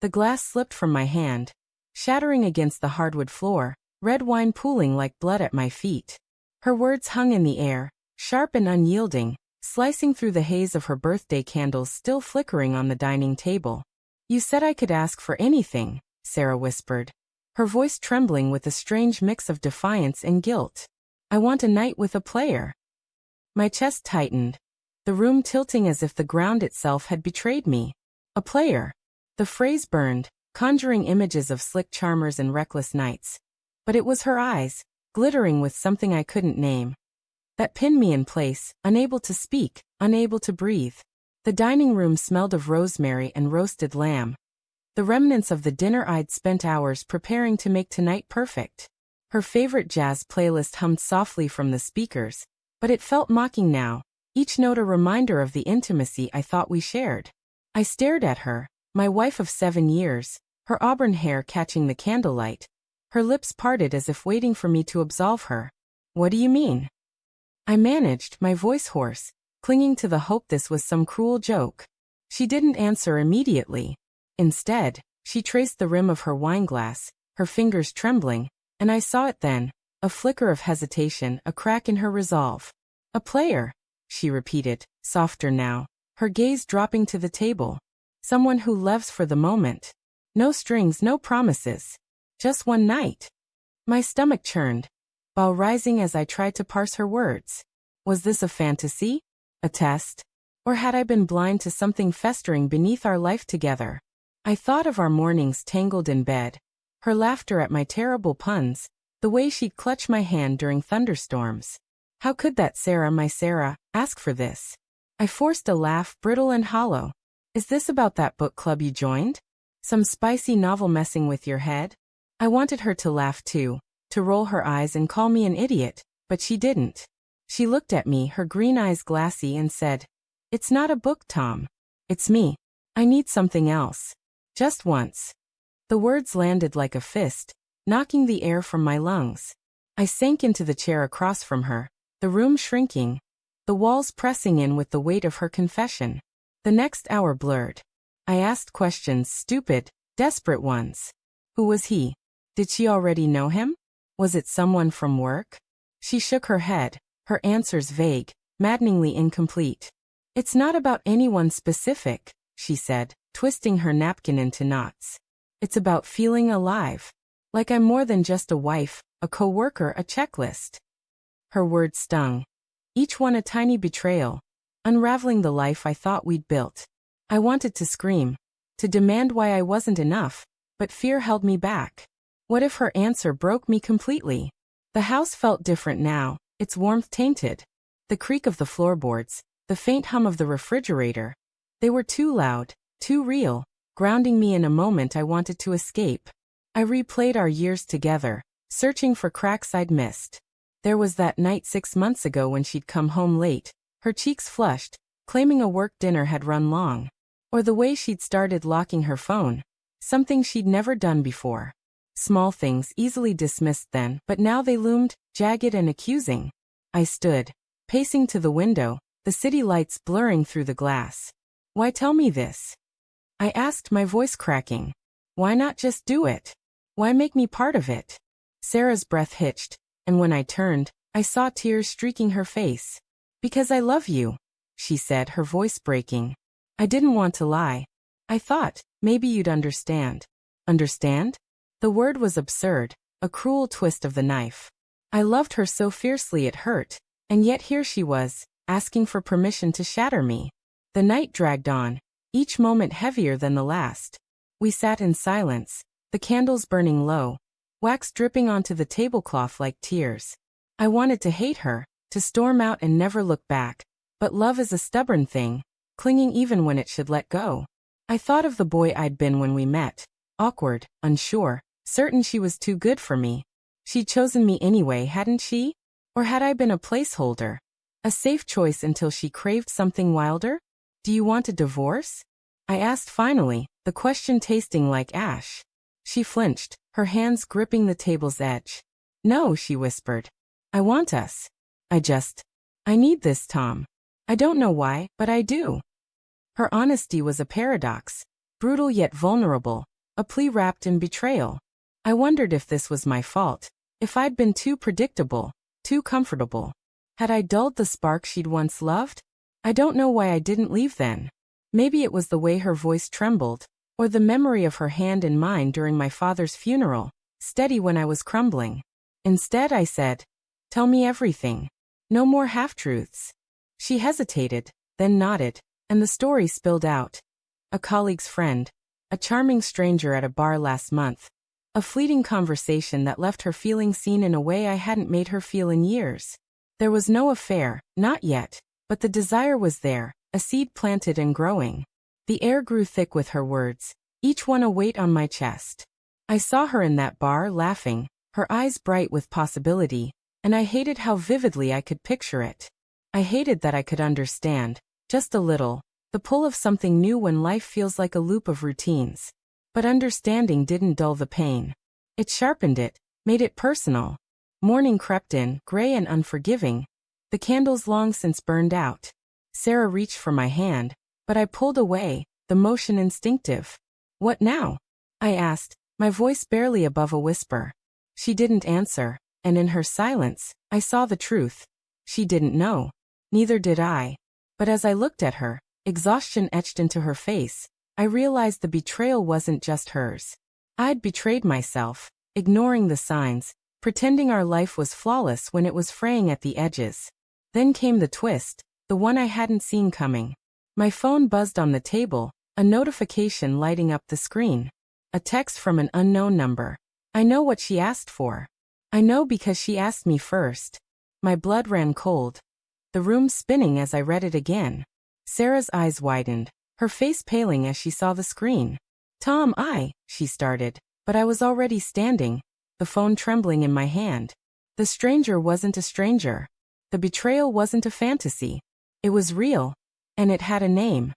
The glass slipped from my hand, shattering against the hardwood floor, red wine pooling like blood at my feet. Her words hung in the air, sharp and unyielding, slicing through the haze of her birthday candles still flickering on the dining table. "You said I could ask for anything," Sarah whispered, her voice trembling with a strange mix of defiance and guilt. "I want a night with a player." My chest tightened, the room tilting as if the ground itself had betrayed me. A player. The phrase burned, conjuring images of slick charmers and reckless nights. But it was her eyes, glittering with something I couldn't name, that pinned me in place, unable to speak, unable to breathe. The dining room smelled of rosemary and roasted lamb, the remnants of the dinner I'd spent hours preparing to make tonight perfect. Her favorite jazz playlist hummed softly from the speakers, but it felt mocking now, each note a reminder of the intimacy I thought we shared. I stared at her, my wife of 7 years, her auburn hair catching the candlelight, her lips parted as if waiting for me to absolve her. "What do you mean?" I managed, my voice hoarse, clinging to the hope this was some cruel joke. She didn't answer immediately. Instead, she traced the rim of her wineglass, her fingers trembling, and I saw it then, a flicker of hesitation, a crack in her resolve. "A player," she repeated, softer now, her gaze dropping to the table. "Someone who lives for the moment. No strings, no promises. Just one night." My stomach churned, while rising as I tried to parse her words. Was this a fantasy? A test? Or had I been blind to something festering beneath our life together? I thought of our mornings tangled in bed, her laughter at my terrible puns, the way she'd clutch my hand during thunderstorms. How could that Sarah, my Sarah, ask for this? I forced a laugh, brittle and hollow. "Is this about that book club you joined? Some spicy novel messing with your head?" I wanted her to laugh too, to roll her eyes and call me an idiot, but she didn't. She looked at me, her green eyes glassy, and said, "It's not a book, Tom. It's me. I need something else. Just once." The words landed like a fist, knocking the air from my lungs. I sank into the chair across from her, the room shrinking, the walls pressing in with the weight of her confession. The next hour blurred. I asked questions, stupid, desperate ones. Who was he? Did she already know him? Was it someone from work? She shook her head, her answers vague, maddeningly incomplete. "It's not about anyone specific," she said, twisting her napkin into knots. "It's about feeling alive. Like I'm more than just a wife, a co-worker, a checklist." Her words stung, each one a tiny betrayal, unraveling the life I thought we'd built. I wanted to scream, to demand why I wasn't enough, but fear held me back. What if her answer broke me completely? The house felt different now, its warmth tainted. The creak of the floorboards, the faint hum of the refrigerator. They were too loud, too real, grounding me in a moment I wanted to escape. I replayed our years together, searching for cracks I'd missed. There was that night 6 months ago when she'd come home late, her cheeks flushed, claiming a work dinner had run long. Or the way she'd started locking her phone, something she'd never done before. Small things easily dismissed then, but now they loomed, jagged and accusing. I stood, pacing to the window, the city lights blurring through the glass. "Why tell me this?" I asked, my voice cracking. "Why not just do it? Why make me part of it?" Sarah's breath hitched, and when I turned, I saw tears streaking her face. "Because I love you," she said, her voice breaking. I didn't want to lie. I thought, maybe you'd understand. Understand? The word was absurd, a cruel twist of the knife. I loved her so fiercely it hurt, and yet here she was, asking for permission to shatter me. The night dragged on, each moment heavier than the last. We sat in silence, the candles burning low, wax dripping onto the tablecloth like tears. I wanted to hate her, to storm out and never look back, but love is a stubborn thing, clinging even when it should let go. I thought of the boy I'd been when we met, awkward, unsure, certain she was too good for me. She'd chosen me anyway, hadn't she? Or had I been a placeholder? A safe choice until she craved something wilder? "Do you want a divorce?" I asked finally, the question tasting like ash. She flinched, her hands gripping the table's edge. "No," she whispered. "I want us. I need this, Tom. I don't know why, but I do." Her honesty was a paradox, brutal yet vulnerable, A plea wrapped in betrayal. I wondered if this was my fault, if I'd been too predictable, too comfortable. Had I dulled the spark she'd once loved? I don't know why I didn't leave then. Maybe it was the way her voice trembled, or the memory of her hand in mine during my father's funeral, steady when I was crumbling. Instead, I said, "Tell me everything. No more half-truths." She hesitated, then nodded, and the story spilled out. A colleague's friend, a charming stranger at a bar last month, a fleeting conversation that left her feeling seen in a way I hadn't made her feel in years. There was no affair, not yet, but the desire was there, a seed planted and growing. The air grew thick with her words, each one a weight on my chest. I saw her in that bar laughing, her eyes bright with possibility, and I hated how vividly I could picture it. I hated that I could understand, just a little, the pull of something new when life feels like a loop of routines. But understanding didn't dull the pain. It sharpened it, made it personal. Morning crept in, gray and unforgiving, the candles long since burned out. Sarah reached for my hand, but I pulled away, the motion instinctive. "What now?" I asked, my voice barely above a whisper. She didn't answer, and in her silence, I saw the truth. She didn't know. Neither did I. But as I looked at her, exhaustion etched into her face, I realized the betrayal wasn't just hers. I'd betrayed myself, ignoring the signs, pretending our life was flawless when it was fraying at the edges. Then came the twist, the one I hadn't seen coming. My phone buzzed on the table, a notification lighting up the screen. A text from an unknown number. I know what she asked for. I know because she asked me first. My blood ran cold. The room spinning as I read it again. Sarah's eyes widened, her face paling as she saw the screen. "Tom, she started, but I was already standing, the phone trembling in my hand. The stranger wasn't a stranger. The betrayal wasn't a fantasy. It was real. And it had a name.